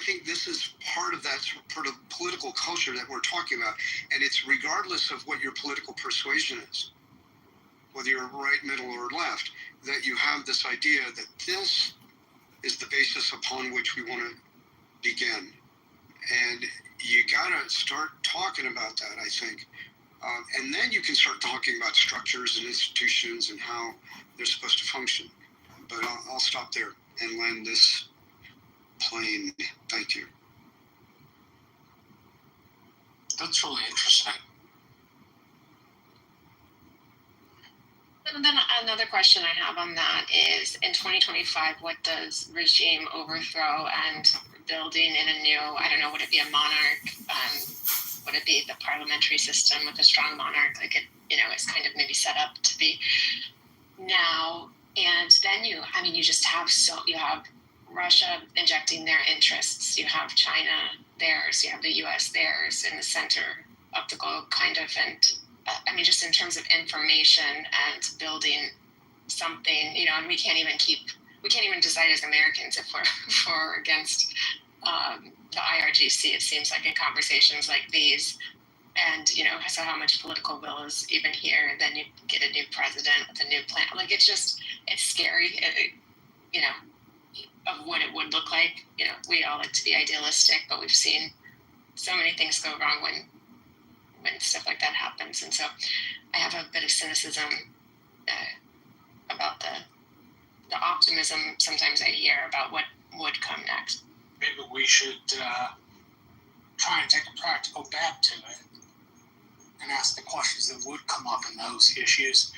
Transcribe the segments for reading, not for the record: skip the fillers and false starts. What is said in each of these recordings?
think this is part of that sort of political culture that we're talking about. And it's regardless of what your political persuasion is, whether you're right, middle, or left, that you have this idea that this is the basis upon which we want to begin. And you got to start talking about that, I think. And then you can start talking about structures and institutions and how they're supposed to function. But I'll stop there and land this plane. Thank you. That's really interesting. And then another question I have on that is, in 2025, what does regime overthrow and building in a new, I don't know, would it be a monarch? Would it be the parliamentary system with a strong monarch, like it, is kind of maybe set up to be now? And then you just have, you have Russia injecting their interests, you have China theirs, you have the US theirs in the center of the globe, kind of, and just in terms of information and building something, and we can't even decide as Americans if we're for or against the IRGC, it seems like, in conversations like these. And, so how much political will is even here? And then you get a new president with a new plan. Like, it's scary, of what it would look like. We all like to be idealistic, but we've seen so many things go wrong when stuff like that happens. And so I have a bit of cynicism about the optimism sometimes I hear about what would come next. Maybe we should try and take a practical back to it and ask the questions that would come up in those issues.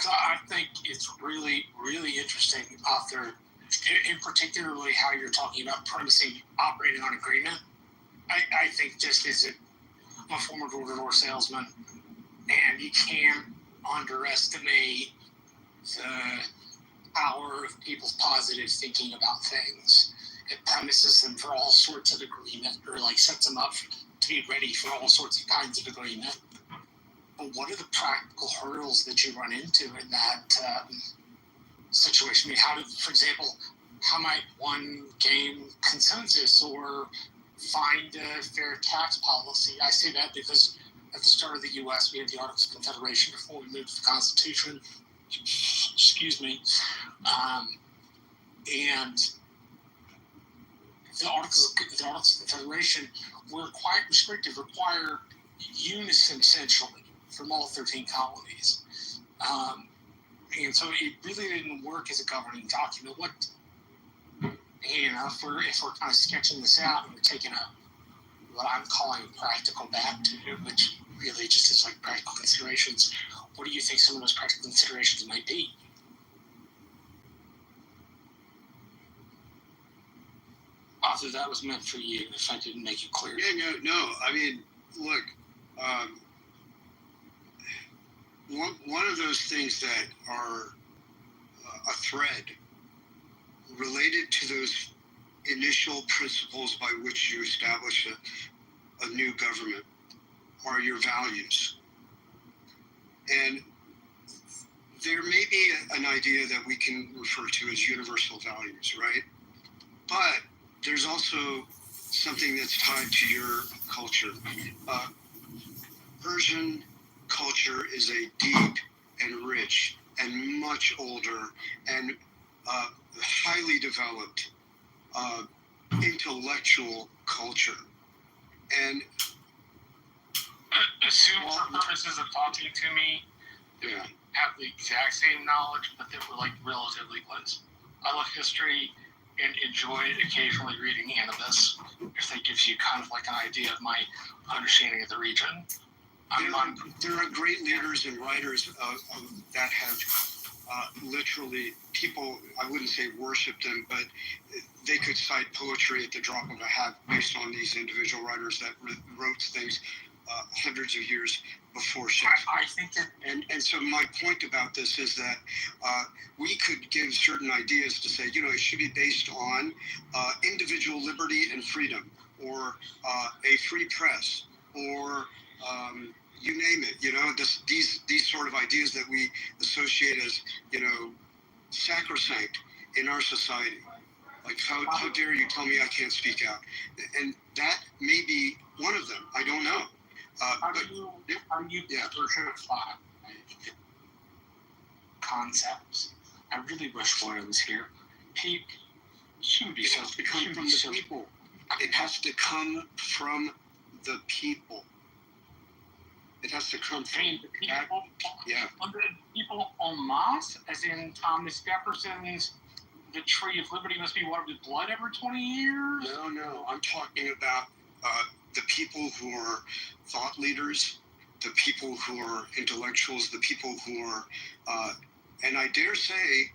So I think it's really, really interesting out there, in particularly how you're talking about premising operating on agreement. I think just as I'm a former door-to-door salesman, and you can't underestimate the power of people's positive thinking about things. It premises them for all sorts of agreement, or sets them up to be ready for all sorts of kinds of agreement. But what are the practical hurdles that you run into in that situation? For example, how might one gain consensus or find a fair tax policy? I say that because at the start of the U.S., we had the Articles of Confederation before we moved to the Constitution. Excuse me. And the Articles of Confederation were quite restrictive, require unison essentially from all 13 colonies. And so it really didn't work as a governing document. If we're kind of sketching this out and we're taking what I'm calling practical back to, which really just is like practical considerations, what do you think some of those practical considerations might be? Arthur, that was meant for you, if I didn't make it clear. Yeah, no. Look, one of those things that are a thread related to those initial principles by which you establish a new government are your values. And there may be an idea that we can refer to as universal values, right? But there's also something that's tied to your culture. Persian culture is a deep and rich and much older and highly developed intellectual culture. And assume for purposes of talking to me, they have the exact same knowledge, but they were relatively close. I love history and enjoy occasionally reading Annabis, if that gives you kind of an idea of my understanding of the region. There are great leaders and writers that have literally, people, I wouldn't say worship them, but they could cite poetry at the drop of a hat based on these individual writers that wrote things hundreds of years before Shakespeare. I think that... And so my point about this is that we could give certain ideas to say, it should be based on individual liberty and freedom, or a free press, or you name it, these sort of ideas that we associate as, sacrosanct in our society. Like, how dare you tell me I can't speak out? And that may be one of them. I don't know. How do you Yeah. personify concepts? I really wish Boyer was here. He would be It so. has to come from the people. It has to come from the people. It has to come I from mean, the people, yeah. the people en masse, as in Thomas Jefferson's "The Tree of Liberty must be watered with blood every 20 years." No. I'm talking about the people who are thought leaders, the people who are intellectuals, the people who are, and I dare say,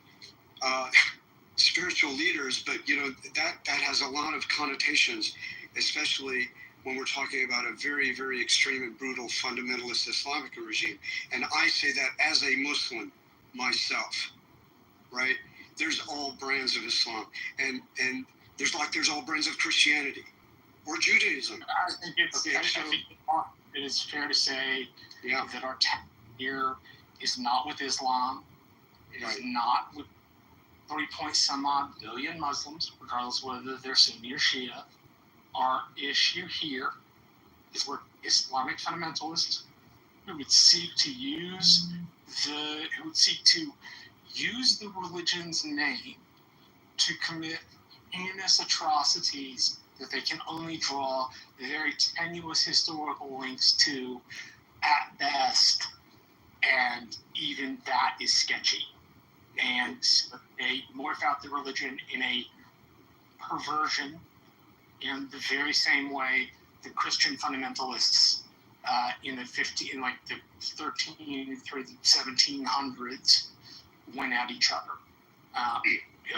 spiritual leaders. But that has a lot of connotations, especially when we're talking about a very, very extreme and brutal fundamentalist Islamic regime. And I say that as a Muslim myself, right? There's all brands of Islam, and there's all brands of Christianity or Judaism. I think it is fair to say that our task here is not with Islam. It is not with 3-point-some-odd billion Muslims, regardless of whether they're Sunni or Shia. Our issue here is where Islamic fundamentalists who would seek to use the religion's name to commit heinous atrocities that they can only draw very tenuous historical links to at best, and even that is sketchy. And they morph out the religion in a perversion in the very same way the Christian fundamentalists in the 13 through the 1700s went at each other.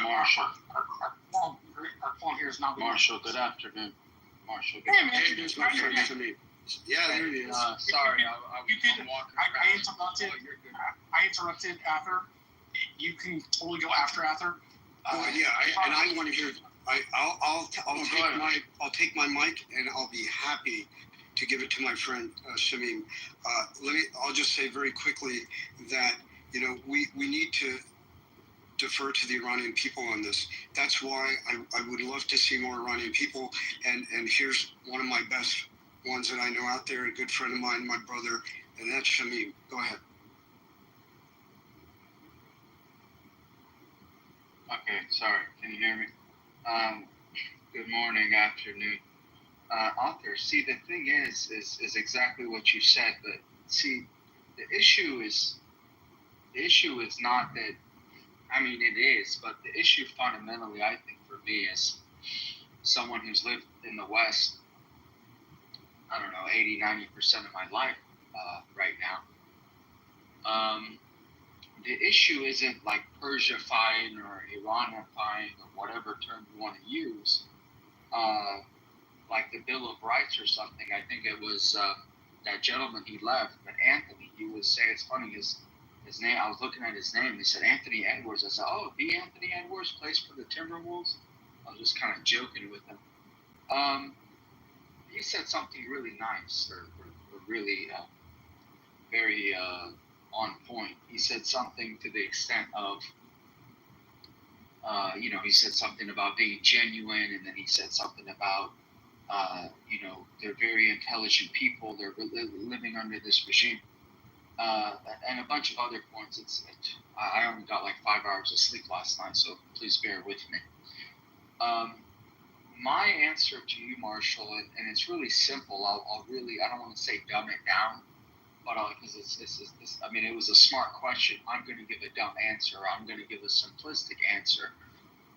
Marshall. Our point here is not. Marshall, good afternoon. Marshall, good Hey, man, Hey, there's no friend to me. Yeah, there it is. Sorry, I'm walking I around. interrupted. Oh, you're good. I interrupted Ather. You can totally go after Ather. I want to hear. I'll take my mic and I'll be happy to give it to my friend Shamim. I'll just say very quickly that we need to defer to the Iranian people on this. That's why I would love to see more Iranian people. And here's one of my best ones that I know out there, a good friend of mine, my brother, and that's Shamim. Go ahead. Okay, sorry. Can you hear me? Good morning, afternoon. Author, see, the thing is exactly what you said, but see, the issue is not that, I mean, it is, but the issue fundamentally, I think, for me, is someone who's lived in the West, I don't know, 80-90% of my life right now. The issue isn't like Persiafying or Iranifying or whatever term you want to use, like the Bill of Rights or something. I think it was that gentleman he left, but Anthony, he was saying, it's funny, his name, I was looking at his name, he said Anthony Edwards. I said, oh, the Anthony Edwards plays for the Timberwolves? I was just kind of joking with him. He said something really nice, or really very on point. He said something to the extent of, he said something about being genuine, and then he said something about, they're very intelligent people, they're living under this regime, and a bunch of other points. I only got like 5 hours of sleep last night, so please bear with me. My answer to you, Marshall, and it's really simple. I don't want to say dumb it down, but because it was a smart question. I'm going to give a dumb answer. I'm going to give a simplistic answer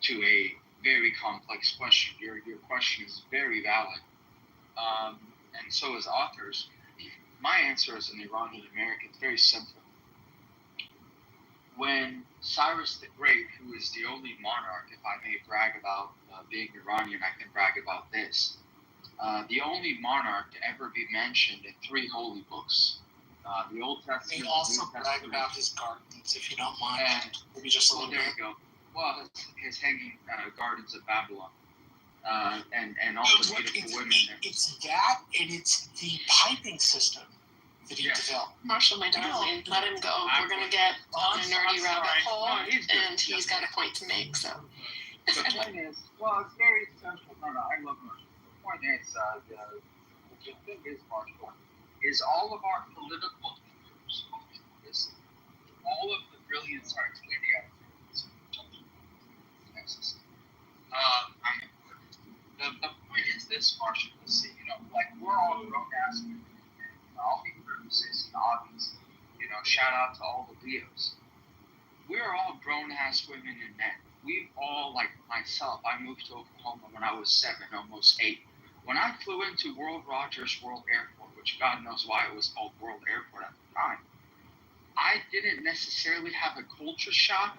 to a very complex question. Your question is very valid, and so is authors. My answer as an Iranian American is very simple. When Cyrus the Great, who is the only monarch, if I may brag about being Iranian, I can brag about this. The only monarch to ever be mentioned in 3 holy books. The Old Testament. He also brag about his gardens, if you don't mind. And Maybe just a little there bit. you go. Well, his hanging gardens of Babylon. And also beautiful women there. It's that, and it's the piping system that he developed. Marshall, my darling, let him go. We're going to get on a nerdy rabbit hole, and he's got a point to make, so. The point is, well, it's very essential. No, I love Marshall. The point is, the thing is, Marshall, is all of our political leaders, listen, all of the brilliant, sorry, it's windy out there. Texas. The point is this, Marshall, let's see, like we're all grown ass women, and I'll be purposes and obvious, shout out to all the Leos. We're all grown ass women and men. We've all, like myself, I moved to Oklahoma when I was 7, almost 8. When I flew into World Rogers World Airport, which God knows why it was called World Airport at the time, I didn't necessarily have a culture shock,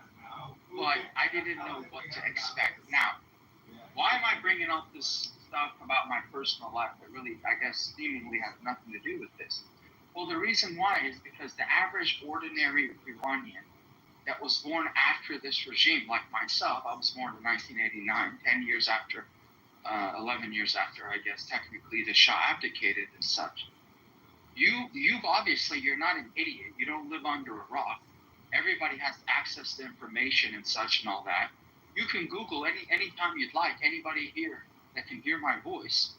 but I didn't know what to expect. Now, why am I bringing up this stuff about my personal life that really, I guess, seemingly has nothing to do with this? Well, the reason why is because the average ordinary Iranian that was born after this regime, like myself, I was born in 1989, 10 years after, 11 years after, I guess, technically the Shah abdicated and such. You've obviously, you're not an idiot. You don't live under a rock. Everybody has access to information and such and all that. You can Google anytime you'd like, anybody here that can hear my voice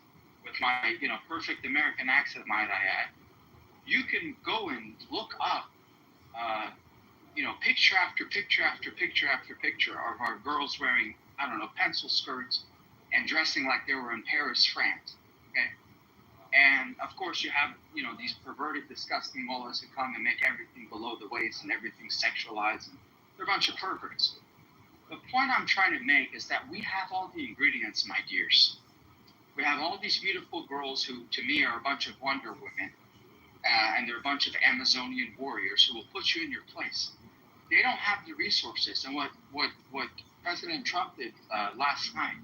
with my, perfect American accent, might I add. You can go and look up, picture after picture after picture after picture of our girls wearing, pencil skirts and dressing like they were in Paris, France. Okay. And of course you have, these perverted, disgusting mullahs who come and make everything below the waist and everything sexualized. And they're a bunch of perverts. The point I'm trying to make is that we have all the ingredients, my dears. We have all these beautiful girls who, to me, are a bunch of Wonder Women, and they're a bunch of Amazonian warriors who will put you in your place. They don't have the resources, and what President Trump did last night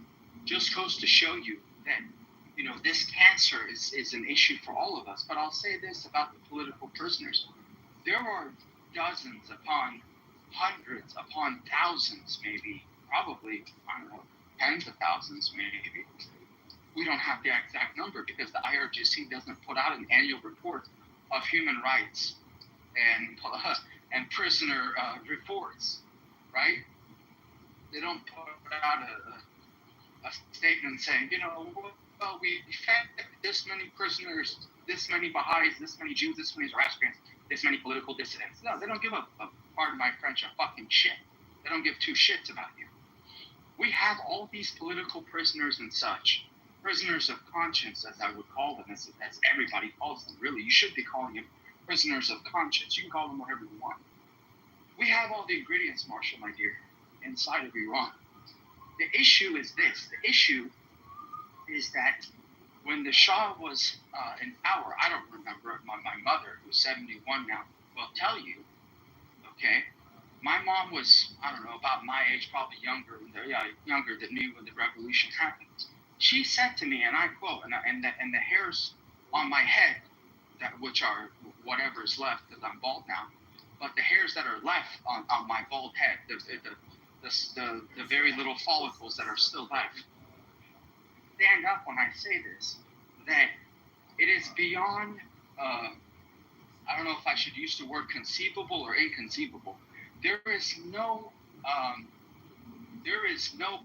just goes to show you that, this cancer is an issue for all of us. But I'll say this about the political prisoners. There are dozens upon hundreds upon thousands, maybe, probably, tens of thousands, maybe. We don't have the exact number because the IRGC doesn't put out an annual report of human rights and prisoner reports, right? They don't put out a statement saying, well, we fed this many prisoners, this many Baha'is, this many Jews, this many Zoroastrians, this many political dissidents. No, they don't give a pardon my French, a fucking shit. They don't give two shits about you. We have all these political prisoners and such, prisoners of conscience, as I would call them, as everybody calls them. Really, you should be calling them prisoners of conscience. You can call them whatever you want. We have all the ingredients, Marshall, my dear, inside of Iran. The issue is this. The issue is that when the Shah was in power, I don't remember, my mother, who's 71 now, will tell you, okay, my mom was, about my age, probably younger than me when the revolution happened. She said to me, and I quote, and the hairs on my head, which are whatever is left, because I'm bald now, but the hairs that are left on my bald head, the very little follicles that are still left, stand up when I say this, that it is beyond, I don't know if I should use the word conceivable or inconceivable. There is no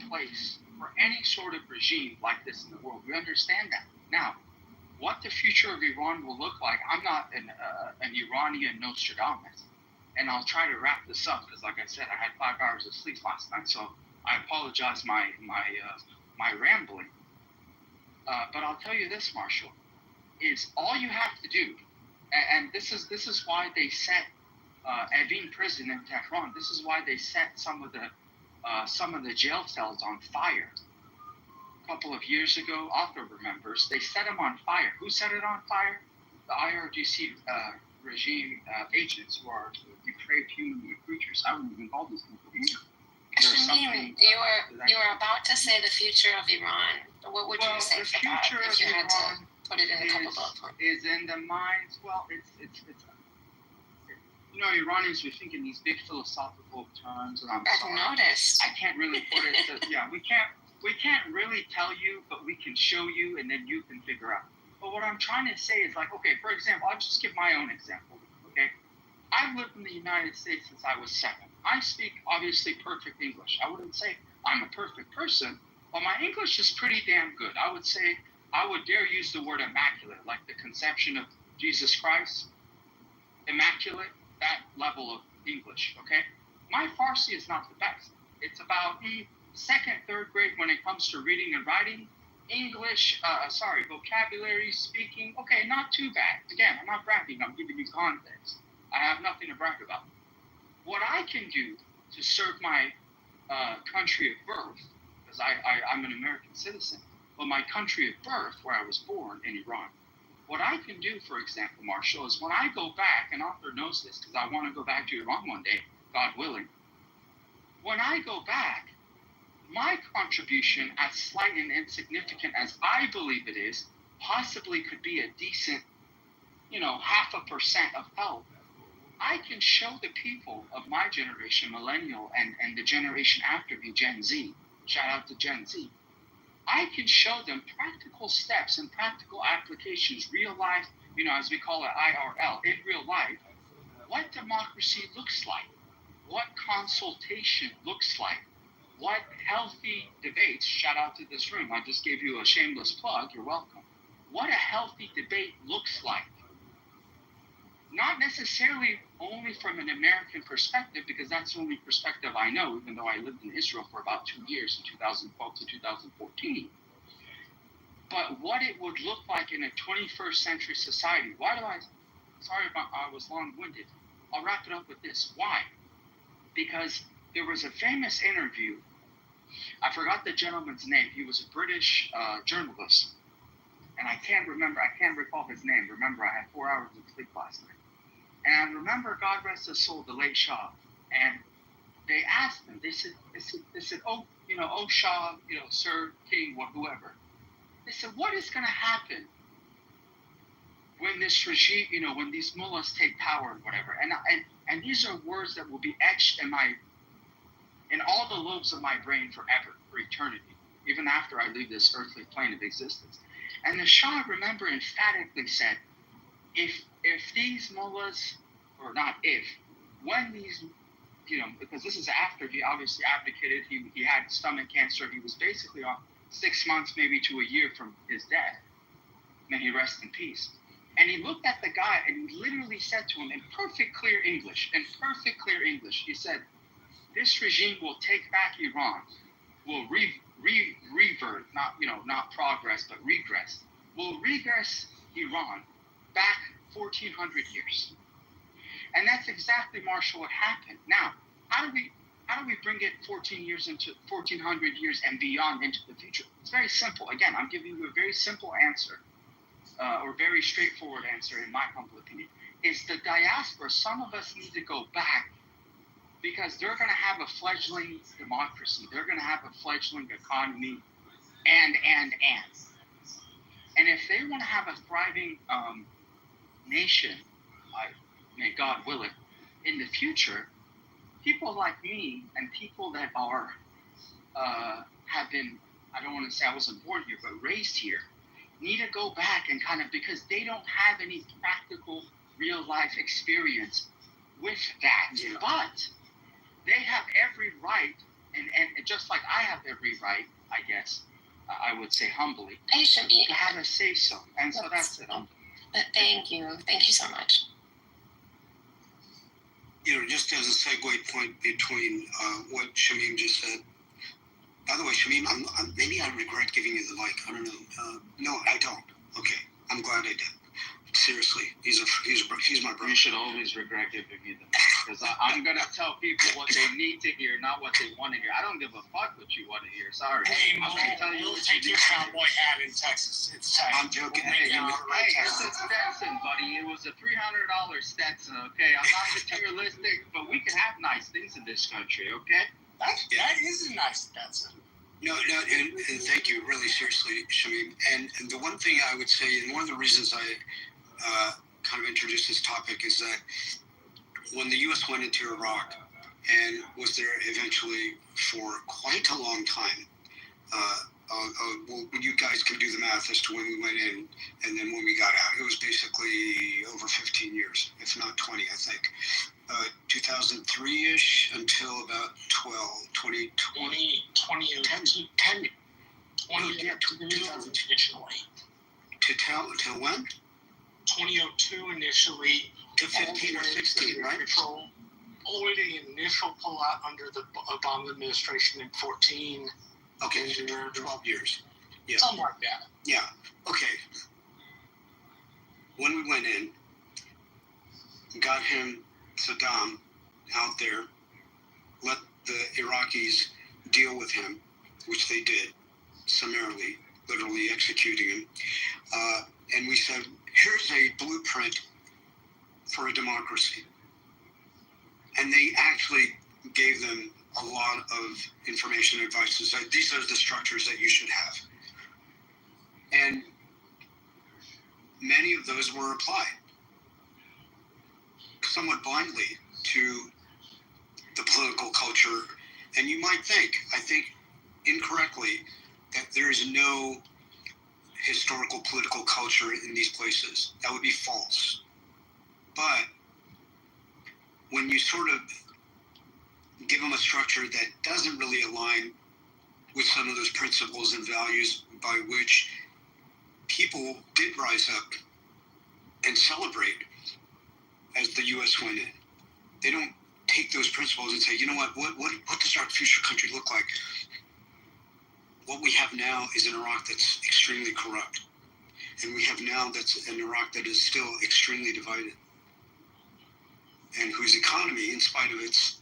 place for any sort of regime like this in the world. We understand that. Now, what the future of Iran will look like, I'm not an Iranian Nostradamus, and I'll try to wrap this up because, like I said, I had 5 hours of sleep last night, so I apologize my rambling. But I'll tell you this, Marshall, is all you have to do, and this is why they set Evin prison in Tehran. This is why they set some of the jail cells on fire. A couple of years ago, Arthur remembers, they set them on fire. Who set it on fire? The IRGC regime agents who are depraved human creatures. I wouldn't even call these people human. Shamim, you were about to say the future of Iran. What would you say for that if you had to put it in a couple bullet points? Is in the minds. Well, it's Iranians, we think in these big philosophical terms, and I've noticed. I can't really put it. We can't really tell you, but we can show you, and then you can figure out. But what I'm trying to say is okay, for example, I'll just give my own example. Okay, I've lived in the United States since I was 7. I speak obviously perfect English. I wouldn't say I'm a perfect person, but my English is pretty damn good. I would say, I would dare use the word immaculate, like the conception of Jesus Christ. Immaculate, that level of English, okay? My Farsi is not the best. It's about second, third grade when it comes to reading and writing. English, vocabulary, speaking, okay, not too bad. Again, I'm not bragging, I'm giving you context. I have nothing to brag about. What I can do to serve my country of birth, because I'm an American citizen, but my country of birth, where I was born in Iran, what I can do, for example, Marshall, is when I go back, and Arthur knows this because I want to go back to Iran one day, God willing. When I go back, my contribution, as slight and insignificant as I believe it is, possibly could be a decent, 0.5% of help. I can show the people of my generation, millennial, and the generation after me, Gen Z, shout out to Gen Z, I can show them practical steps and practical applications, real life, as we call it IRL, in real life, what democracy looks like, what consultation looks like, what healthy debates, shout out to this room, I just gave you a shameless plug, you're welcome, what a healthy debate looks like. Not necessarily only from an American perspective, because that's the only perspective I know, even though I lived in Israel for about 2 years, in 2012 to 2014. But what it would look like in a 21st century society. Sorry if I was long-winded. I'll wrap it up with this. Why? Because there was a famous interview. I forgot the gentleman's name. He was a British journalist. And I can't recall his name. Remember, I had 4 hours of sleep last night. And I remember, God rest his soul, the late Shah. And they asked him, they said, oh Shah, Sir, King, whoever. They said, what is going to happen when this regime, when these mullahs take power and whatever? And these are words that will be etched in all the lobes of my brain forever, for eternity, even after I leave this earthly plane of existence. And the Shah, remember, emphatically said, if these mullahs, or not if, when these, because this is after he obviously abdicated, he had stomach cancer, he was basically on 6 months, maybe to a year from his death. May he rest in peace. And he looked at the guy and he literally said to him in perfect clear English, he said, this regime will take back Iran, will revert, not progress, but regress, will regress Iran back 1,400 years. And that's exactly, Marshall, what happened. Now, how do we bring it 1,400 years and beyond into the future? It's very simple. Again, I'm giving you a very simple answer, or very straightforward answer, in my humble opinion. Is the diaspora, some of us need to go back, because they're going to have a fledgling democracy. They're going to have a fledgling economy, and. And if they want to have a thriving nation, may God will it, in the future, people like me and people that are have been, I don't want to say I wasn't born here, but raised here, need to go back and because they don't have any practical real life experience with that. Yeah. But they have every right, and just like I have every right, I guess, I would say humbly, to have a say so. And so that's it. But thank you so much. Just as a segue point between what Shamim just said. By the way, Shamim, maybe I regret giving you the mic. I don't know. No, I don't. Okay, I'm glad I did. Seriously, he's my brother. You should always regret giving me the mic, because I'm gonna tell people what they need to hear, not what they want to hear. I don't give a fuck what you want to hear. Sorry. Hey, I'm gonna tell you we'll what take you your need. cowboy hat in Texas. It's tight. I'm joking. We'll Hey, it's a Stetson, buddy. It was a $300 Stetson, okay? I'm not materialistic, but we can have nice things in this country, okay? That is a nice Stetson. No, and thank you, really, seriously, Shamim. And the one thing I would say, and one of the reasons I kind of introduced this topic, is that when the U.S. went into Iraq and was there eventually for quite a long time, well, you guys can do the math as to when we went in and then when we got out. It was basically over 15 years, if not 20, I think. 2003-ish until about 2020. 2002 initially. Till when? 2002 initially. To 15 or 16, right? Control. Only the initial pullout under the Obama administration in 14. Okay, 12 years. Yeah. Something like that. Yeah. Okay. When we went in, got him, Saddam, out there, let the Iraqis deal with him, which they did, summarily, literally executing him. And we said, here's a blueprint for a democracy. And they actually gave them a lot of information and advice. So these are the structures that you should have. And many of those were applied somewhat blindly to the political culture. And you might think, I think incorrectly, that there is no historical political culture in these places. That would be false. But when you sort of give them a structure that doesn't really align with some of those principles and values by which people did rise up and celebrate as the U.S. went in. They don't take those principles and say, you know what does our future country look like? What we have now is an Iraq that's extremely corrupt. And we have now that's an Iraq that is still extremely divided. And whose economy, in spite of its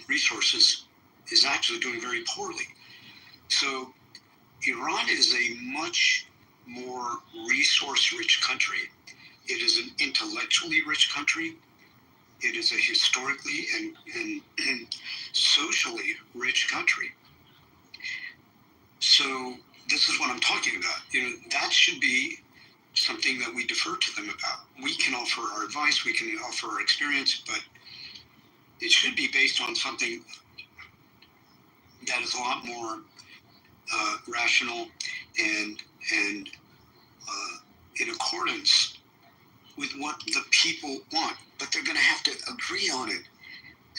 resources, is actually doing very poorly. So Iran is a much more resource-rich country. It is an intellectually rich country. It is a historically and socially rich country. So this is what I'm talking about. That should be something that we defer to them about. We can offer our advice, we can offer our experience, but it should be based on something that is a lot more rational and in accordance with what the people want. But they're going to have to agree on it.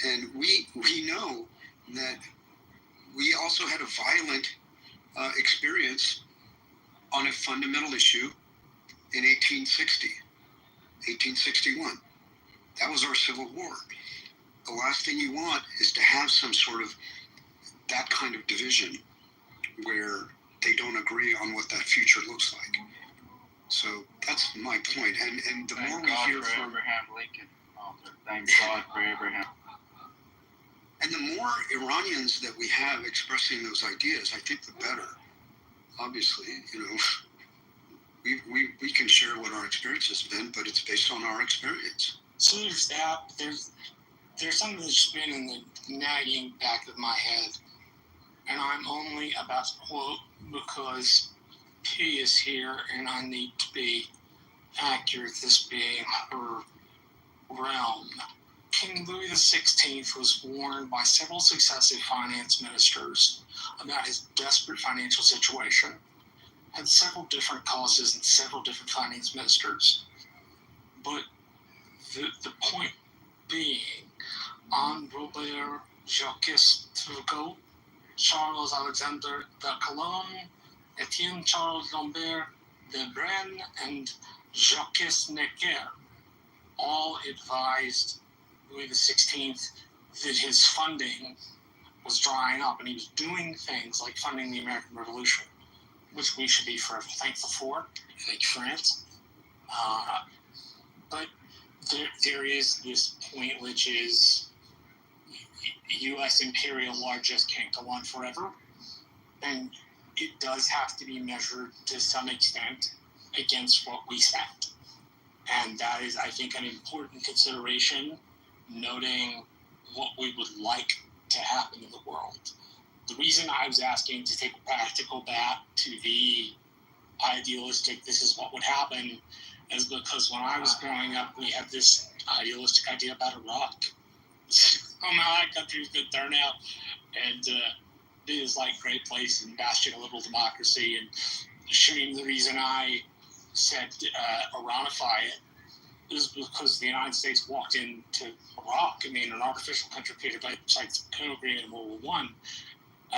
And we know that we also had a violent experience on a fundamental issue in 1861. That was our Civil War. The last thing you want is to have some sort of that kind of division where they don't agree on what that future looks like. So that's my point. And the more we hear from Abraham Lincoln, thank God for Abraham. And the more Iranians that we have expressing those ideas, I think the better. Obviously, we can share what our experience has been, but it's based on our experience. So there's that. There's something that's been in the nagging back of my head, and I'm only about to quote because P is here, and I need to be accurate, this being her realm. King Louis XVI was warned by several successive finance ministers about his desperate financial situation. Had several different causes and several different finance ministers. But the point being, Anne Robert Jacques Turgot, Charles Alexander de Calonne, Etienne Charles Lambert de Brenne, and Jacques Necker all advised Louis XVI that his funding was drying up, and he was doing things like funding the American Revolution, which we should be forever thankful for. Thank you, France. But there is this point, which is U.S. imperial largesse can't go on forever, and it does have to be measured to some extent against what we spend. And that is, I think, an important consideration, noting what we would like to happen in the world. The reason I was asking to take a practical back to the idealistic, this is what would happen, is because when I was growing up, we had this idealistic idea about Iraq. Somehow that country was going to turn out, and it is like a great place and bastion of liberal democracy. And showing the reason I said Iranify it is because the United States walked into Iraq. I mean, an artificial country created by sites agreement in World War I.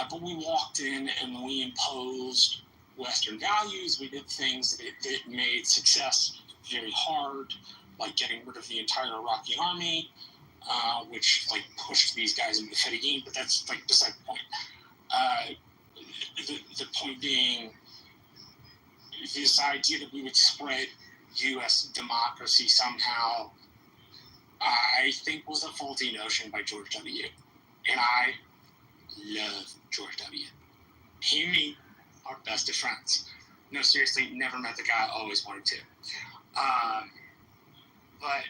But we walked in and we imposed Western values. We did things that made success very hard, like getting rid of the entire Iraqi army, which like pushed these guys into the Fedayeen. But that's like beside the point. The point being, this idea that we would spread U.S. democracy somehow, I think was a faulty notion by George W. And I love George W. He and me are best of friends. No, seriously, never met the guy, always wanted to. But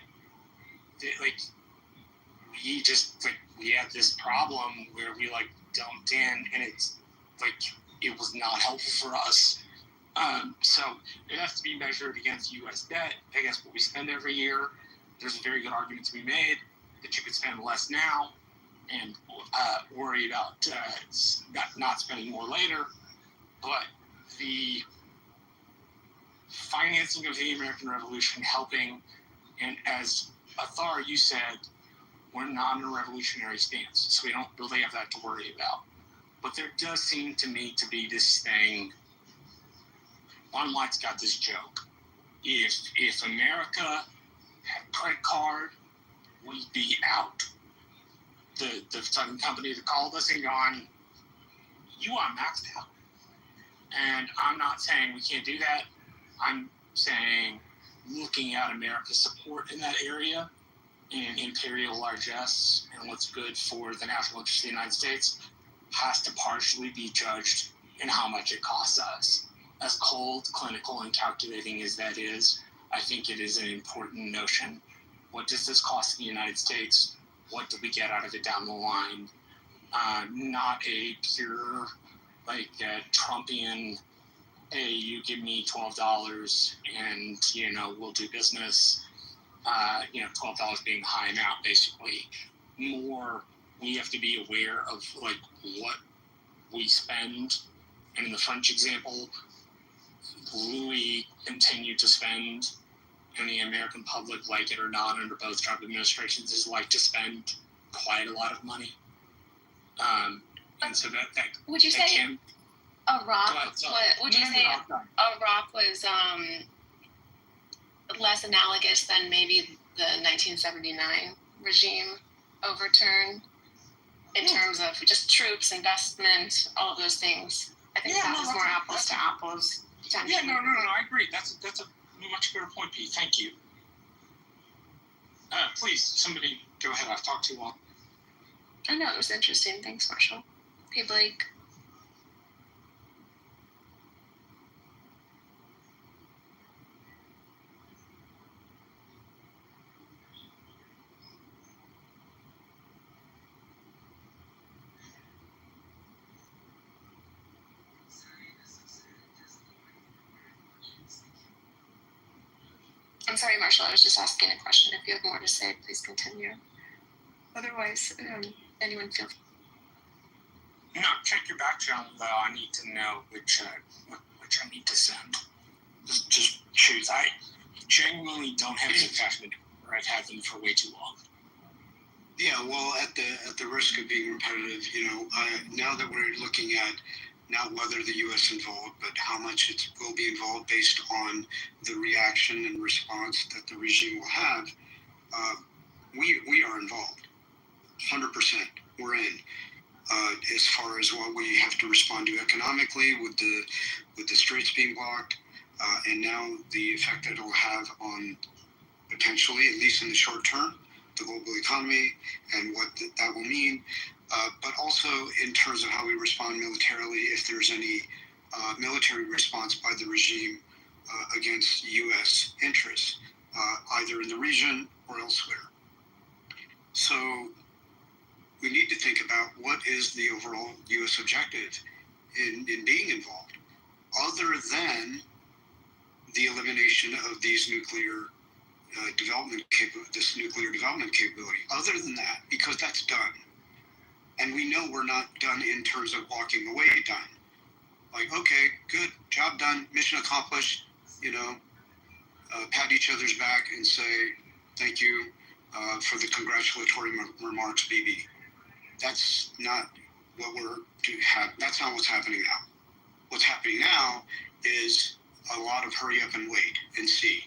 like, we had this problem where we like dumped in, and it's like it was not helpful for us. So it has to be measured against U.S. debt, against what we spend every year. There's a very good argument to be made that you could spend less now and worry about not spending more later. But the financing of the American Revolution, helping, and as Athar, you said, we're not in a revolutionary stance, so we don't really have that to worry about. But there does seem to me to be this thing. One White's got this joke. If America had a credit card, we'd be out. The fucking company that called us and gone, you are maxed out. And I'm not saying we can't do that. I'm saying looking at America's support in that area and imperial largesse and what's good for the national interest of the United States has to partially be judged in how much it costs us. As cold, clinical, and calculating as that is, I think it is an important notion. What does this cost the United States? What do we get out of it down the line? Not a pure, Trumpian, hey, you give me $12 and, we'll do business. $12 being a high amount, basically. More, we have to be aware of, what we spend. And in the French example, Louis continued to spend, and the American public, like it or not, under both Trump administrations, is like to spend quite a lot of money. And so that would you say Iraq? Would you say Iraq was less analogous than maybe the 1979 regime overturn in terms of just troops, investment, all of those things? I think that was more apples to apples. Yeah, no, I agree. That's a much better point, Pete. Thank you. Please, somebody go ahead. I've talked too long. I know, it was interesting. Thanks, Marshall. Hey, Blake. I'm sorry, Marshall. I was just asking a question. If you have more to say, please continue. Otherwise, anyone feel free. No, check your back channel, though. I need to know which I need to send. Just choose. I genuinely don't have the attachment, or I've had them for way too long. Yeah, well, at the risk of being repetitive, now that we're looking at not whether the U.S. involved, but how much it will be involved based on the reaction and response that the regime will have, we are involved, 100%. We're in. As far as what we have to respond to economically with the straits being blocked, and now the effect that it will have on potentially, at least in the short term, the global economy and what that will mean. But also in terms of how we respond militarily, if there's any military response by the regime against U.S. interests, either in the region or elsewhere. So we need to think about what is the overall U.S. objective in being involved, other than the elimination of these nuclear development capability. Other than that, because that's done. And we know we're not done in terms of walking away done. Like, okay, good, job done, mission accomplished, pat each other's back and say, thank you for the congratulatory remarks, BB. That's not what that's not what's happening now. What's happening now is a lot of hurry up and wait and see.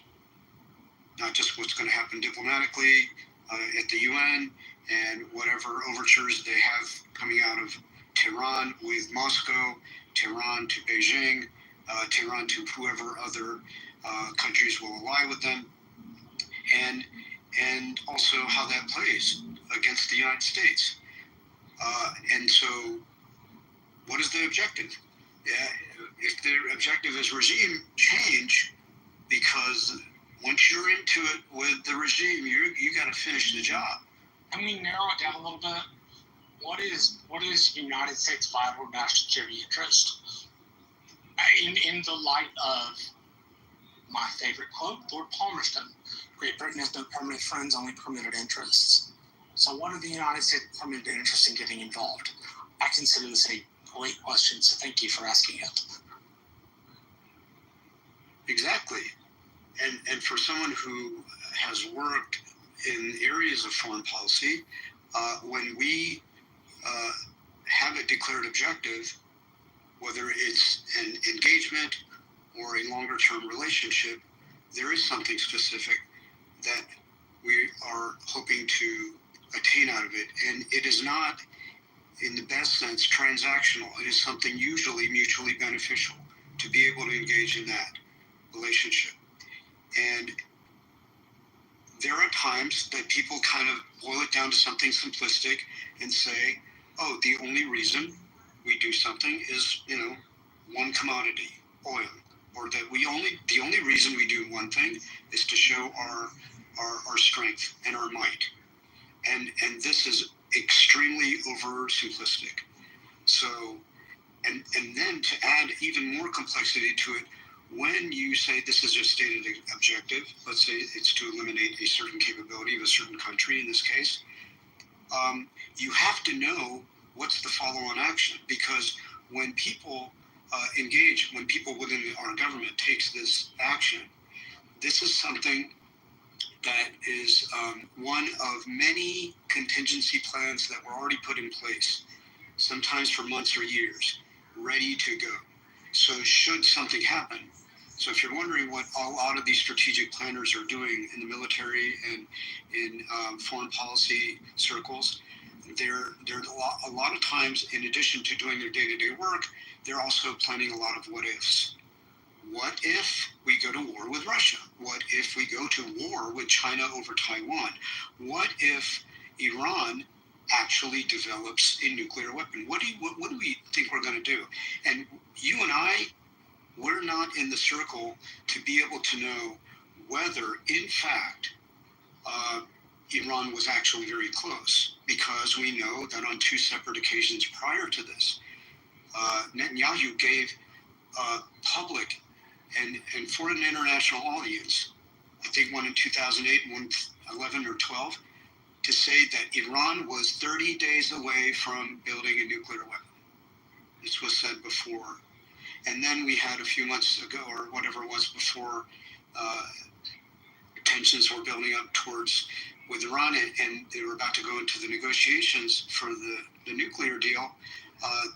Not just what's going to happen diplomatically at the UN and whatever overtures they have coming out of Tehran with Moscow, Tehran to Beijing, Tehran to whoever other countries will ally with them, and also how that plays against the United States. And so, what is the objective? If the objective is regime change, because once you're into it with the regime, you got to finish the job. Can we narrow it down a little bit? What is United States vital national security interest? In the light of my favorite quote, Lord Palmerston, Great Britain has no permanent friends, only permanent interests. So what are the United States permanent interests in getting involved? I consider this a great question, so thank you for asking it. Exactly. And for someone who has worked in areas of foreign policy, when we have a declared objective, whether it's an engagement or a longer term relationship, there is something specific that we are hoping to attain out of it. And it is not, in the best sense, transactional. It is something usually mutually beneficial to be able to engage in that relationship. And there are times that people kind of boil it down to something simplistic and say, oh, the only reason we do something is, one commodity, oil, or that the only reason we do one thing is to show our strength and our might. And this is extremely oversimplistic. So, and then to add even more complexity to it, when you say this is a stated objective, let's say it's to eliminate a certain capability of a certain country in this case, you have to know what's the follow-on action, because when people engage, when people within our government takes this action, this is something that is one of many contingency plans that were already put in place, sometimes for months or years, ready to go. So should something happen, so if you're wondering what a lot of these strategic planners are doing in the military and in foreign policy circles, they're a lot of times, in addition to doing their day-to-day work, they're also planning a lot of what ifs. What if we go to war with Russia? What if we go to war with China over Taiwan? What if Iran actually develops a nuclear weapon? What do we think we're going to do? And you and I, we're not in the circle to be able to know whether, in fact, Iran was actually very close, because we know that on two separate occasions prior to this, Netanyahu gave public and for an international audience, I think one in 2008 and one in 11 or 12, to say that Iran was 30 days away from building a nuclear weapon. This was said before. And then we had a few months ago, or whatever it was before, tensions were building up with Iran, and they were about to go into the negotiations for the nuclear deal.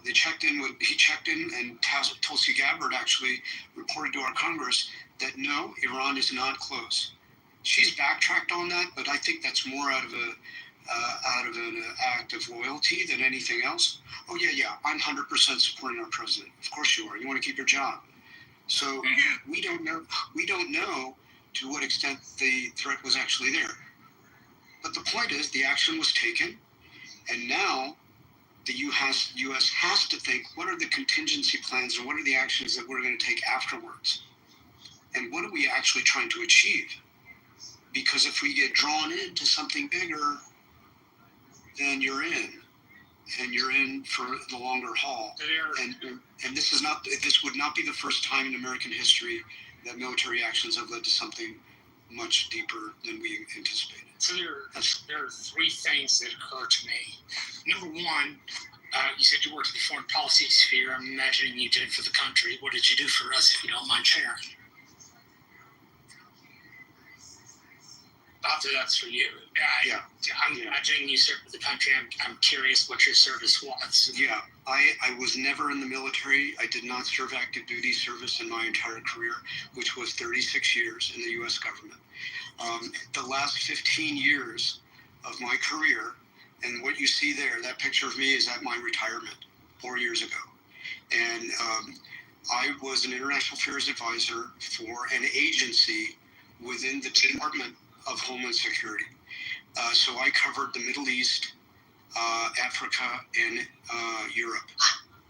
He checked in, and Tulsi Gabbard actually reported to our Congress that no, Iran is not close. She's backtracked on that, but I think that's more out of an act of loyalty than anything else. Oh yeah, I'm 100% supporting our president. Of course you are. You want to keep your job. So we don't know to what extent the threat was actually there. But the point is, the action was taken, and now the U.S. has to think, what are the contingency plans and what are the actions that we're going to take afterwards? And what are we actually trying to achieve? Because if we get drawn into something bigger, then you're in. And you're in for the longer haul. And this would not be the first time in American history that military actions have led to something much deeper than we anticipated. So there are three things that occur to me. Number one, you said you worked in the foreign policy sphere. I'm imagining you did it for the country. What did you do for us, if you don't mind sharing? Doctor, that's for you. Yeah. I'm imagining you served the country. I'm curious what your service was. Yeah, I was never in the military. I did not serve active duty service in my entire career, which was 36 years in the U.S. government. The last 15 years of my career, and what you see there, that picture of me is at my retirement 4 years ago. And I was an international affairs advisor for an agency within the Department of Homeland Security. So I covered the Middle East, Africa, and Europe.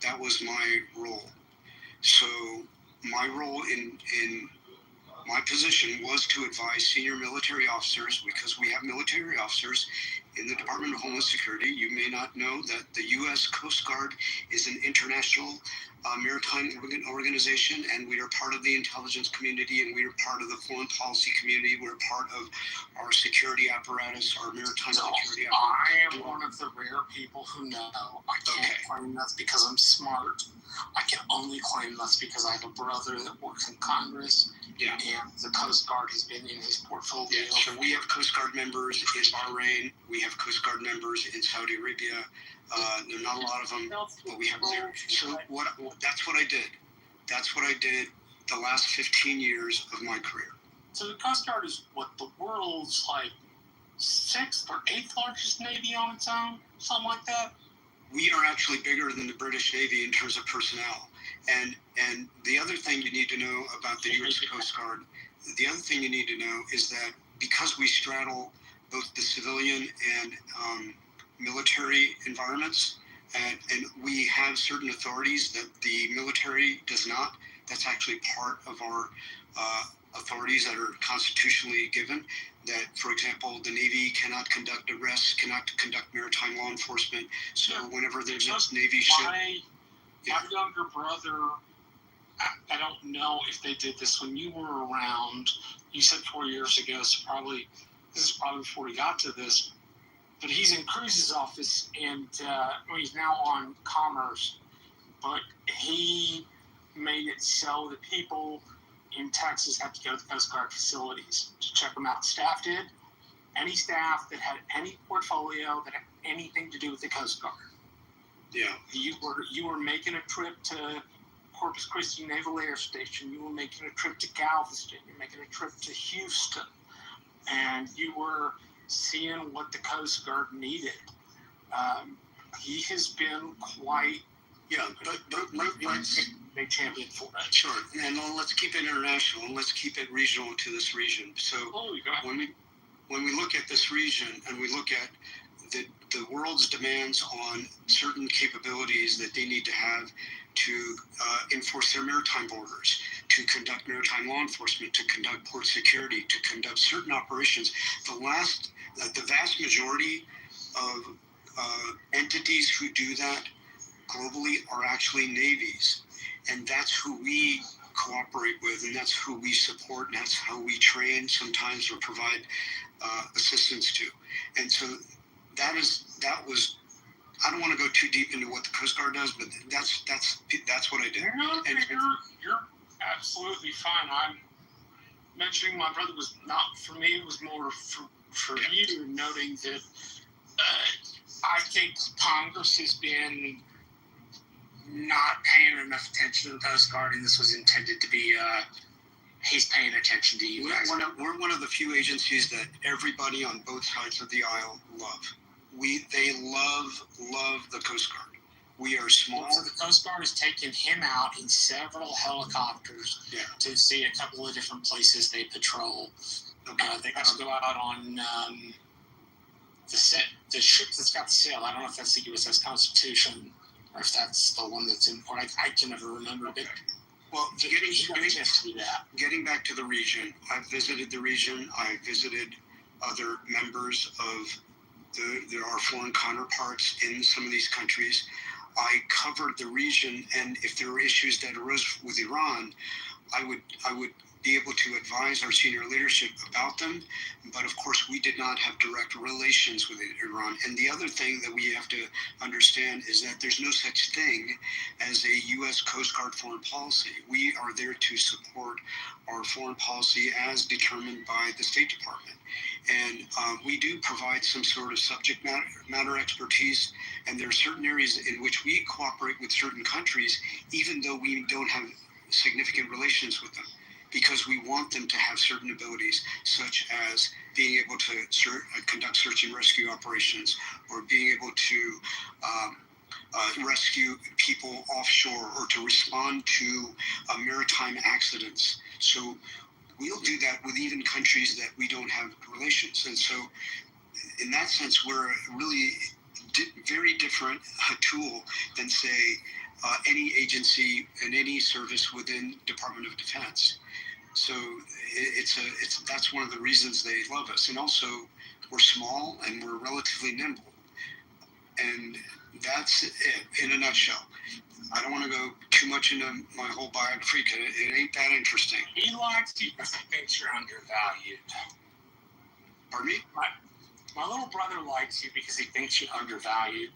That was my role. So my role in my position was to advise senior military officers, because we have military officers in the Department of Homeland Security. You may not know that the U.S. Coast Guard is an international maritime organization, and we are part of the intelligence community, and we are part of the foreign policy community. We're part of our security apparatus, our maritime security apparatus. I am one of the rare people who know. I can't claim that's because I'm smart. I can only claim that's because I have a brother that works in Congress. Yeah. And the Coast Guard has been in his portfolio. Yeah. So we have Coast Guard members in Bahrain. We have Coast Guard members in Saudi Arabia. There are not a lot of them, but we have them there. So that's what I did. That's what I did the last 15 years of my career. So the Coast Guard is what, the world's like 6th or 8th largest navy on its own? Something like that? We are actually bigger than the British Navy in terms of personnel. And the other thing you need to know about the U.S. Coast Guard, the other thing you need to know is that because we straddle both the civilian and military environments, and we have certain authorities that the military does not, that's actually part of our authorities that are constitutionally given. That, for example, the Navy cannot conduct arrests, cannot conduct maritime law enforcement. So whenever there's a Navy ship... My younger brother, I don't know if they did this when you were around. You said 4 years ago, so this is probably before he got to this. But he's in Cruz's office, and he's now on Commerce. But he made it so that people in Texas have to go to the Coast Guard facilities to check them out. Staff did. Any staff that had any portfolio that had anything to do with the Coast Guard. Yeah. You were making a trip to Corpus Christi Naval Air Station. You were making a trip to Galveston. You're making a trip to Houston. And you were seeing what the Coast Guard needed. He has been quite... Yeah, but they champion for it. Sure, and let's keep it international, and let's keep it regional to this region. So when we look at this region, and we look at the world's demands on certain capabilities that they need to have to enforce their maritime borders, to conduct maritime law enforcement, to conduct port security, to conduct certain operations, the vast majority of entities who do that globally are actually navies. And that's who we cooperate with, and that's who we support, and that's how we train sometimes or provide assistance to. And so that was, I don't want to go too deep into what the Coast Guard does, but that's what I did. You're absolutely fine. I'm mentioning my brother was not for me, it was more for you, noting that I think Congress has been not paying enough attention to the Coast Guard, and this was intended to be he's paying attention to you guys. We're one of the few agencies that everybody on both sides of the aisle love. They love the Coast Guard. We are small. So the Coast Guard has taken him out in several helicopters to see a couple of different places they patrol. They got to go out on the ship that's got the sail. I don't know if that's the USS Constitution or if that's the one that's in port. I can never remember. But well, getting back to the region, I've visited the region. I visited other members of our foreign counterparts in some of these countries. I covered the region, and if there were issues that arose with Iran, I would be able to advise our senior leadership about them. But of course, we did not have direct relations with Iran. And the other thing that we have to understand is that there's no such thing as a U.S. Coast Guard foreign policy. We are there to support our foreign policy as determined by the State Department. And we do provide some sort of subject matter expertise, and there are certain areas in which we cooperate with certain countries, even though we don't have significant relations with them, because we want them to have certain abilities, such as being able to conduct search and rescue operations, or being able to rescue people offshore, or to respond to maritime accidents. So we'll do that with even countries that we don't have relations. And so in that sense, we're a really very different tool than, say, any agency and any service within Department of Defense. So that's one of the reasons they love us. And also, we're small and we're relatively nimble. And that's it in a nutshell. I don't want to go too much into my whole biography because it ain't that interesting. He likes you because he thinks you're undervalued. Pardon me? My little brother likes you because he thinks you're undervalued.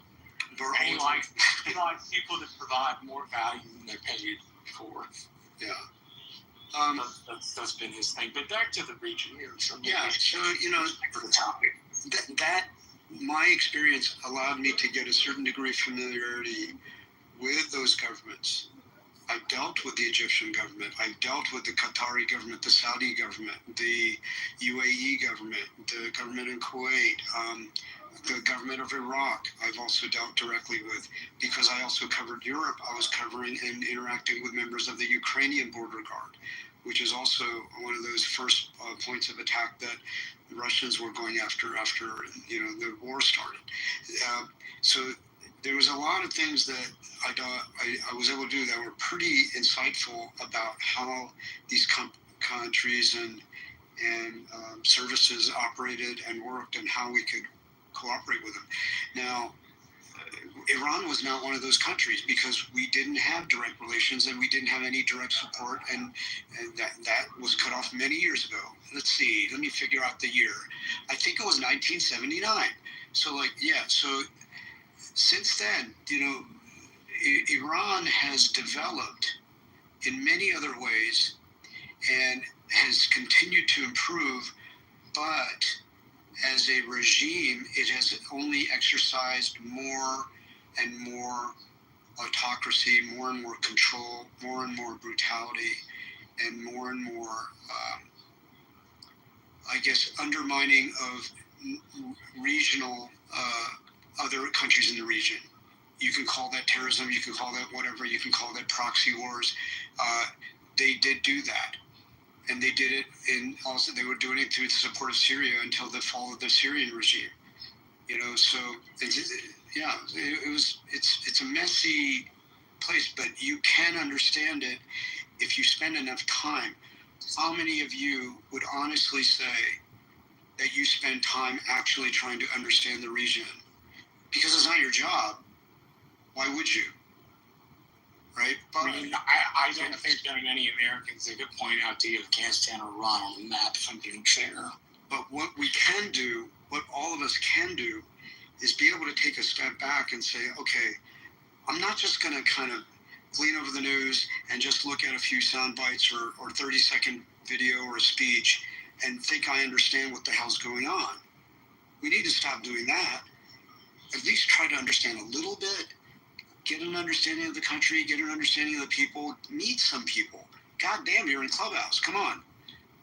Or And he likes people that provide more value than they're paid for. Yeah. That's been his thing. But back to the region here. So For the topic. That my experience allowed me to get a certain degree of familiarity with those governments. I dealt with the Egyptian government. I dealt with the Qatari government, the Saudi government, the UAE government, the government in Kuwait, the government of Iraq. I've also dealt directly with, because I also covered Europe. I was covering and interacting with members of the Ukrainian border guard, which is also one of those first points of attack that the Russians were going after the war started. So there was a lot of things that I was able to do that were pretty insightful about how these countries and services operated and worked, and how we could cooperate with them. Now, Iran was not one of those countries, because we didn't have direct relations and we didn't have any direct support, and that was cut off many years ago. Let's see, let me figure out the year. I think it was 1979. So so since then, Iran has developed in many other ways and has continued to improve, but as a regime, it has only exercised more and more autocracy, more and more control, more and more brutality, and more undermining of regional other countries in the region. You can call that terrorism, you can call that whatever, you can call that proxy wars. They did do that. And they did it, and also they were doing it through the support of Syria until the fall of the Syrian regime. So it's a messy place, but you can understand it if you spend enough time. How many of you would honestly say that you spend time actually trying to understand the region? Because it's not your job. Why would you? Right? But I don't think there are many Americans that could point out to you Afghanistan or Iran on the map, if I'm being fair. But what we can do, what all of us can do, is be able to take a step back and say, okay, I'm not just going to kind of glean over the news and just look at a few sound bites or 30-second video or a speech and think I understand what the hell's going on. We need to stop doing that. At least try to understand a little bit. Get an understanding of the country, get an understanding of the people, meet some people. God damn, you're in Clubhouse. Come on.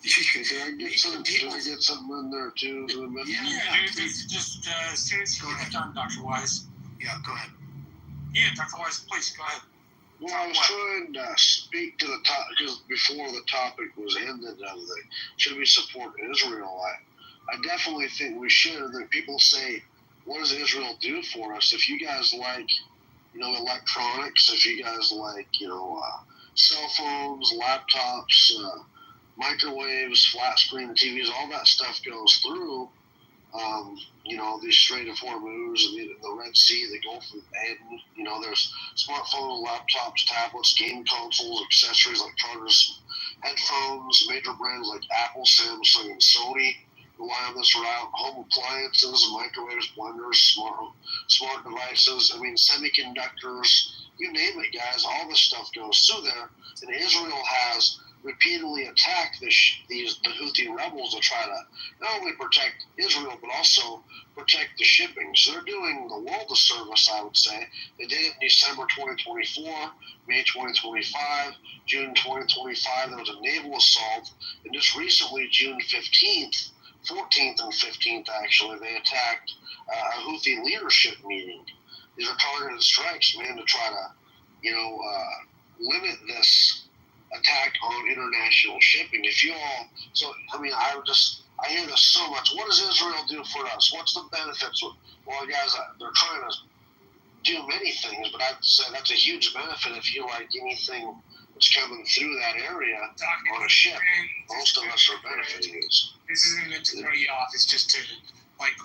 Can I get something in there too? Just as soon as you get done, Dr. Wise. Yeah, go ahead. Yeah, Dr. Wise, please go ahead. Well, I was trying to speak to the topic, because before the topic was ended, should we support Israel? I definitely think we should. That people say, what does Israel do for us? If you guys like, electronics, if you guys like, cell phones, laptops, microwaves, flat screen TVs, all that stuff goes through, these Strait of Hormuz and the Red Sea, the Gulf of Aden. There's smartphones, laptops, tablets, game consoles, accessories like chargers, headphones, major brands like Apple, Samsung, and Sony rely on this route. Home appliances, microwaves, blenders, smart devices. I mean, semiconductors. You name it, guys. All this stuff goes through there. And Israel has repeatedly attacked the Houthi rebels to try to not only protect Israel but also protect the shipping. So they're doing the world a service, I would say. They did it in December 2024, May 2025, June 2025. There was a naval assault, and just recently, June 15th, 14th and 15th, actually, they attacked a Houthi leadership meeting. These are targeted strikes, man, to try to, limit this attack on international shipping. If you all, so I mean, I hear this so much. What does Israel do for us? What's the benefits? Well, guys, they're trying to do many things, but I'd say that's a huge benefit if you like anything that's coming through that area on a ship. Most of us are benefiting this. This isn't meant to throw you off. It's just to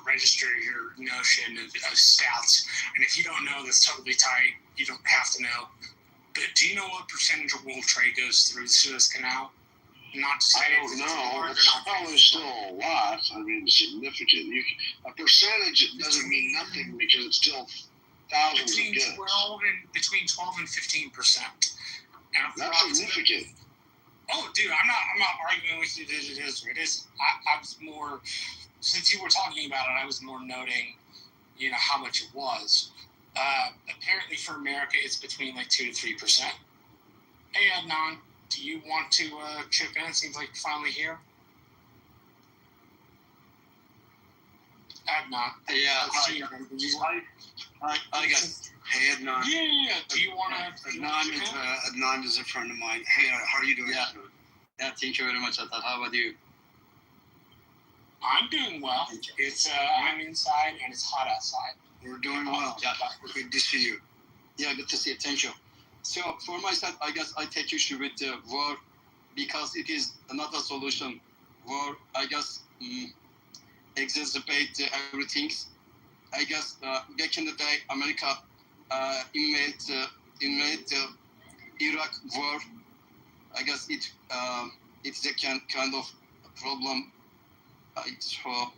register your notion of stats. And if you don't know, that's totally tight. You don't have to know. But do you know what percentage of world trade goes through the Suez Canal? Not to say I don't know. It's probably still a lot. I mean, significant. A percentage doesn't mean nothing because it's still thousands of goods. Between 12 and 15%. That's significant. Oh, dude, I'm not arguing with you that it is or it isn't. I was more, since you were talking about it, I was more noting, how much it was. Apparently for America, it's between 2 to 3%. Hey, Adnan, do you want to chip in? It seems like you're finally here. Adnan. Yeah, I got it. Hey, Adnan. Yeah. Do you want to? Adnan is a friend of mine. Hey, how are you doing? Yeah, thank you very much, Atar. How about you? I'm doing well. It's I'm inside and it's hot outside. We're doing well. Yeah, good to see you. Yeah, good to see you. Thank you. So, for my side, I guess I take issue with the war because it is not a solution. War, I guess, exacerbate everything. I guess back in the day, America invade Iraq war. I guess it's a kind of problem.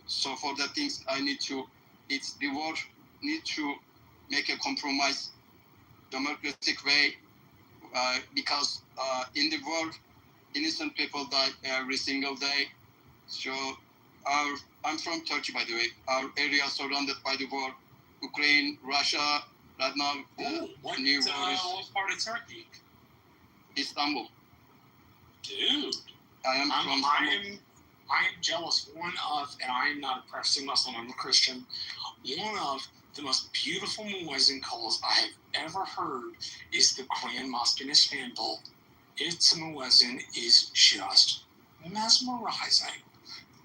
So for that things, the war need to make a compromise, democratic way, because in the war, innocent people die every single day. So I'm from Turkey, by the way. Our area surrounded by the war, Ukraine, Russia, right now. What part of Turkey? Istanbul. Dude, I am jealous. And I am not a practicing Muslim, I'm a Christian. One of the most beautiful muezzin calls I have ever heard is the Grand Mosque in Istanbul. Its muezzin is just mesmerizing.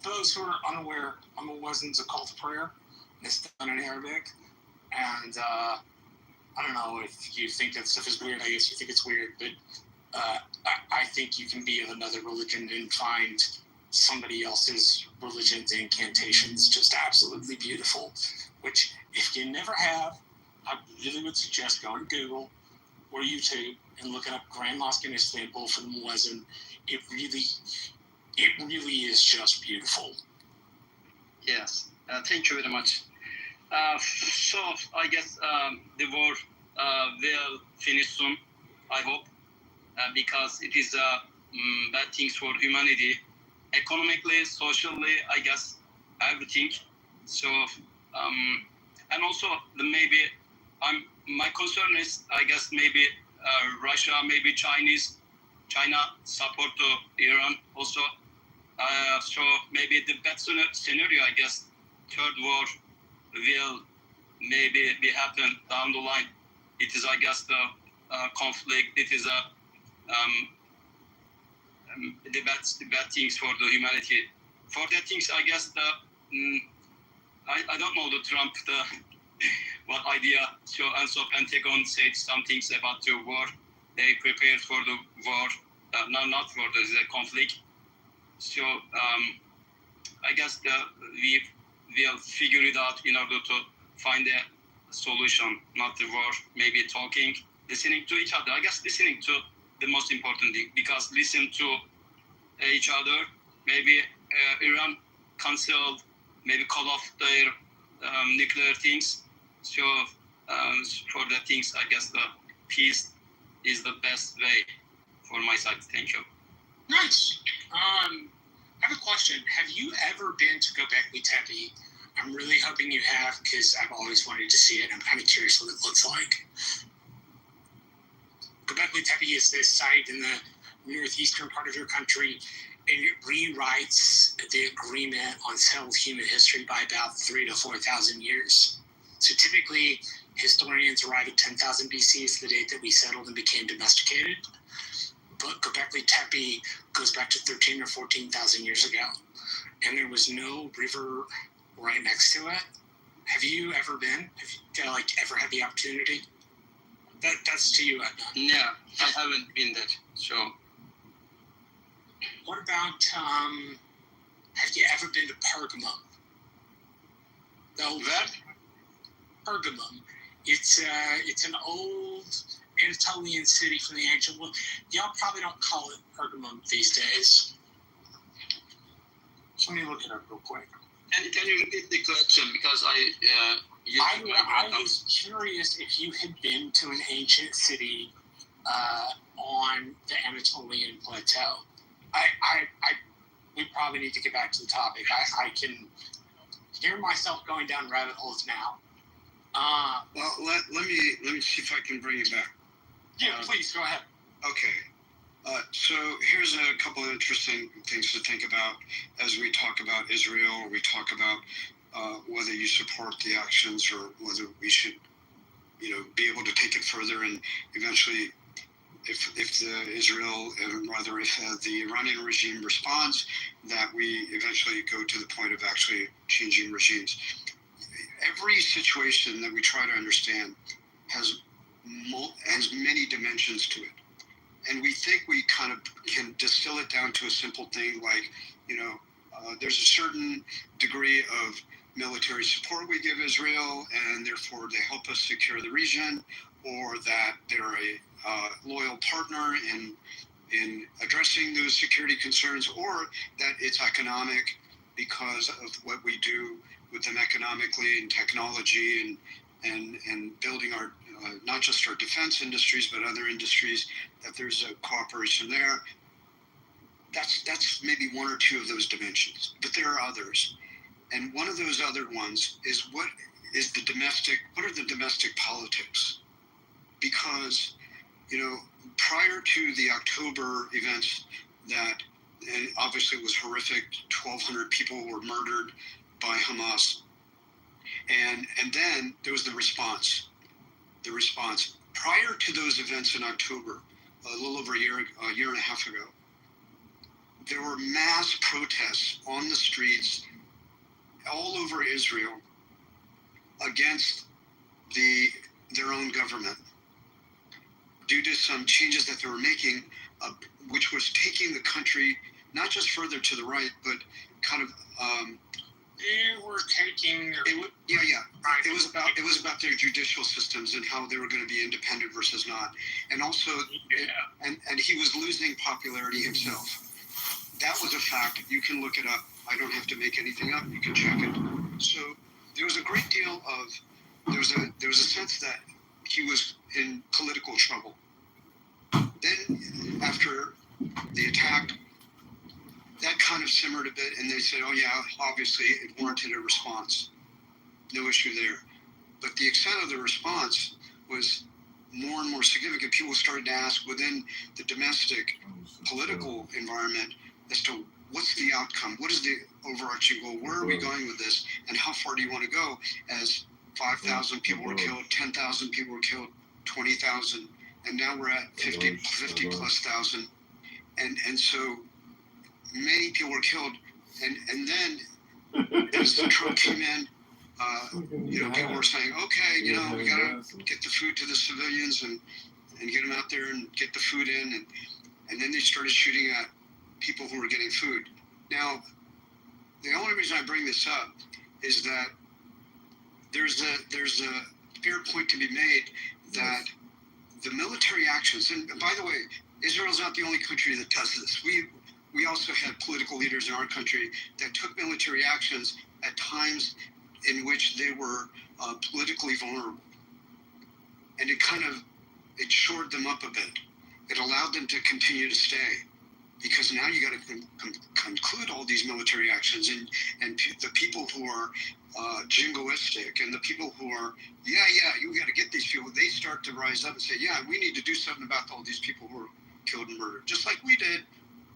Those who are unaware, a muezzin's a call to prayer. It's done in Arabic. And I don't know if you think that stuff is weird. I guess you think it's weird, but I think you can be of another religion and find somebody else's religion's incantations just absolutely beautiful. Which, if you never have, I really would suggest going to Google or YouTube and looking up Grand Mosque in Istanbul for the muezzin. It really is just beautiful. Yes, thank you very much. So I guess the war will finish soon, I hope, because it is bad things for humanity, economically, socially, I guess, everything. So, and also my concern is, I guess, maybe Russia, maybe China support to Iran also. So maybe the bad scenario, I guess, third war will maybe be happen down the line. It is, I guess, the conflict. It is the bad things for the humanity. For the things, I guess I don't know the Trump what idea. So Pentagon said some things about the war. They prepared for the war, not for the conflict. So I guess we will figure it out in order to find a solution, not the war. Maybe talking, listening to each other. I guess listening to the most important thing, because listen to each other. Maybe Iran canceled, maybe call off their nuclear things. So for the things, I guess the peace is the best way for my side. Thank you. Nice. I have a question. Have you ever been to Göbekli Tepe? I'm really hoping you have, because I've always wanted to see it. I'm kind of curious what it looks like. Göbekli Tepe is this site in the northeastern part of your country, and it rewrites the agreement on settled human history by about 3,000 to 4,000 years. So typically, historians arrive at 10,000 BC is the date that we settled and became domesticated. But Göbekli Tepe goes back to 13 or 14,000 years ago, and there was no river right next to it. Have you ever been? Have you ever had the opportunity? That's to you, Adnan. Yeah, I haven't been there. So What about, have you ever been to Pergamum? That? Pergamum. It's an old Anatolian city from the ancient world. Y'all probably don't call it Pergamum these days. So let me look it up real quick. and can you repeat the question, because I was curious if you had been to an ancient city on the Anatolian plateau. We probably need to get back to the topic. I can hear myself going down rabbit holes now. Well, let me see if I can bring you back. Yeah, please go ahead. Okay. So here's a couple of interesting things to think about as we talk about Israel, or we talk about whether you support the actions or whether we should, be able to take it further, and eventually, if the Iranian regime responds, that we eventually go to the point of actually changing regimes. Every situation that we try to understand has many dimensions to it. And we think we kind of can distill it down to a simple thing like, there's a certain degree of military support we give Israel, and therefore they help us secure the region, or that they're a loyal partner in addressing those security concerns, or that it's economic because of what we do with them economically and technology and building our not just our defense industries but other industries, that there's a cooperation there. That's maybe one or two of those dimensions, but there are others. And one of those other ones is what are the domestic politics? Because, prior to the October events and obviously it was horrific, 1,200 people were murdered by Hamas. And then there was the response. Prior to those events in October, a little over a year and a half ago, there were mass protests on the streets all over Israel against their own government due to some changes that they were making, which was taking the country not just further to the right, but kind of They were taking their... Right. It was about their judicial systems and how they were going to be independent versus not, and also, and he was losing popularity himself. That was a fact. You can look it up. I don't have to make anything up. You can check it. So there was a great deal of there was a sense that he was in political trouble. Then after the attack, that kind of simmered a bit, and they said, oh yeah, obviously it warranted a response. No issue there. But the extent of the response was more and more significant. People started to ask within the domestic political environment as to what's the outcome? What is the overarching goal? Where are we going with this? And how far do you want to go? As 5,000 people were killed, 10,000 people were killed, 20,000, and now we're at 50 plus thousand. And so many people were killed. And then as Trump came in, people were saying, okay, we got to get the food to the civilians and get them out there and get the food in. And then they started shooting at people who were getting food. Now, the only reason I bring this up is that there's a fair point to be made that the military actions, and by the way, Israel's not the only country that does this. we also had political leaders in our country that took military actions at times in which they were politically vulnerable, and it shored them up a bit. It allowed them to continue to stay, because now you got to conclude all these military actions, and the people who are jingoistic and the people who are you got to get these people, they start to rise up and say, yeah, we need to do something about all these people who are killed and murdered, just like we did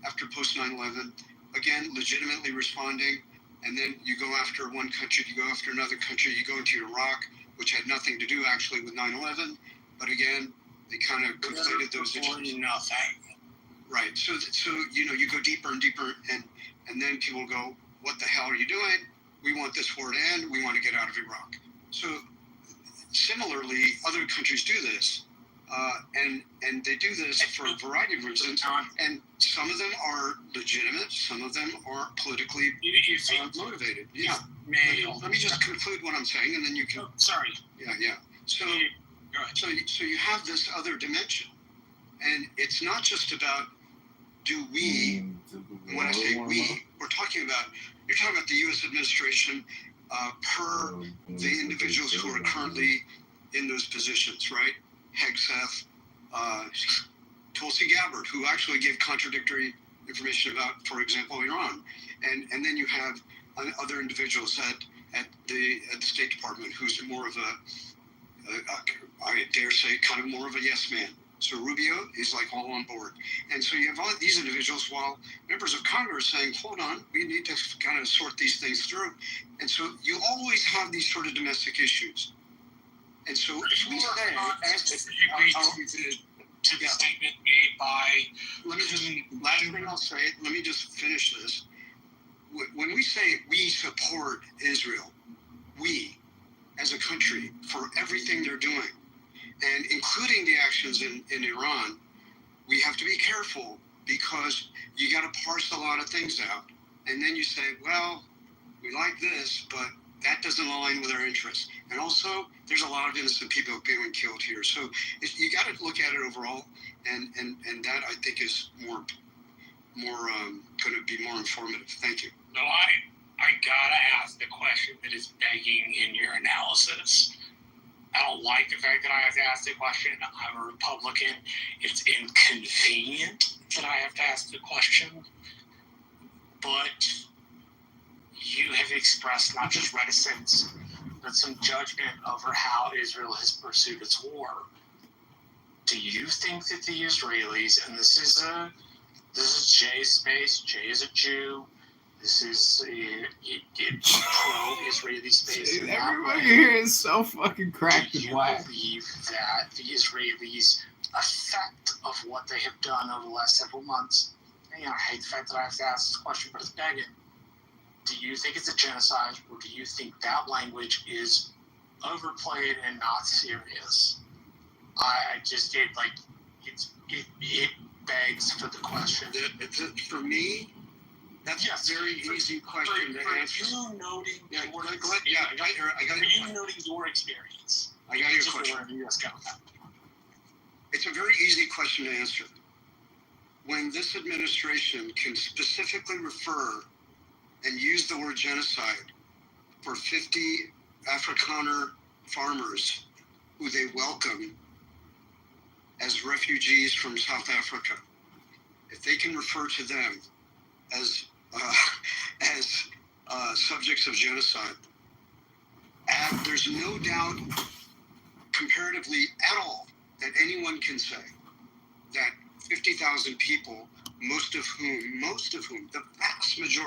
after post 9/11. Again, legitimately responding, and then you go after one country, you go after another country, you go into Iraq, which had nothing to do actually with 9/11, but again, they kind of conflated those issues. Nothing. Right. So you go deeper and deeper, and then people go, what the hell are you doing? We want this war to end. We want to get out of Iraq. So similarly, other countries do this, and they do this for a variety of reasons. And some of them are legitimate. Some of them are politically motivated. Yeah. Let me just conclude what I'm saying, and then you can. Sorry. Yeah. So you have this other dimension, and it's not just about do we. And when I say we, you're talking about the U.S. administration per the individuals who are currently in those positions, right? Hegseth, Tulsi Gabbard, who actually gave contradictory information about, for example, Iran, and then you have other individuals at the State Department who's more of I dare say, kind of more of a yes man. So Rubio is like all on board. And so you have all these individuals, while members of Congress saying, hold on, we need to kind of sort these things through. And so you always have these sort of domestic issues. And so if we say, to the statement made by, last thing I'll say, let me just finish this. When we say we support Israel, we, as a country, for everything they're doing, and including the actions in Iran, we have to be careful, because you got to parse a lot of things out. And then you say, well, we like this, but that doesn't align with our interests. And also, there's a lot of innocent people being killed here. So you got to look at it overall, and that, I think, is more going to be more informative. Thank you. No, I gotta ask the question that is begging in your analysis. I don't like the fact that I have to ask the question. I'm a Republican. It's inconvenient that I have to ask the question. But you have expressed not just reticence, but some judgment over how Israel has pursued its war. Do you think that the Israelis, and this is Jay's space, Jay is a Jew, this is a pro-Israeli space. Dude, everybody here is so fucking cracked and whack. Do you believe that the Israelis' effect of what they have done over the last several months, and, I hate the fact that I have to ask this question, but it's begging. Do you think it's a genocide, or do you think that language is overplayed and not serious? It begs for the question. For me, that's a very easy question to answer. You noting I got your noting your experience. I got your question. It's a very easy question to answer. When this administration can specifically refer and use the word genocide for 50 Afrikaner farmers who they welcome as refugees from South Africa, if they can refer to them as subjects of genocide, and there's no doubt comparatively at all that anyone can say that 50,000 people, most of whom, the vast majority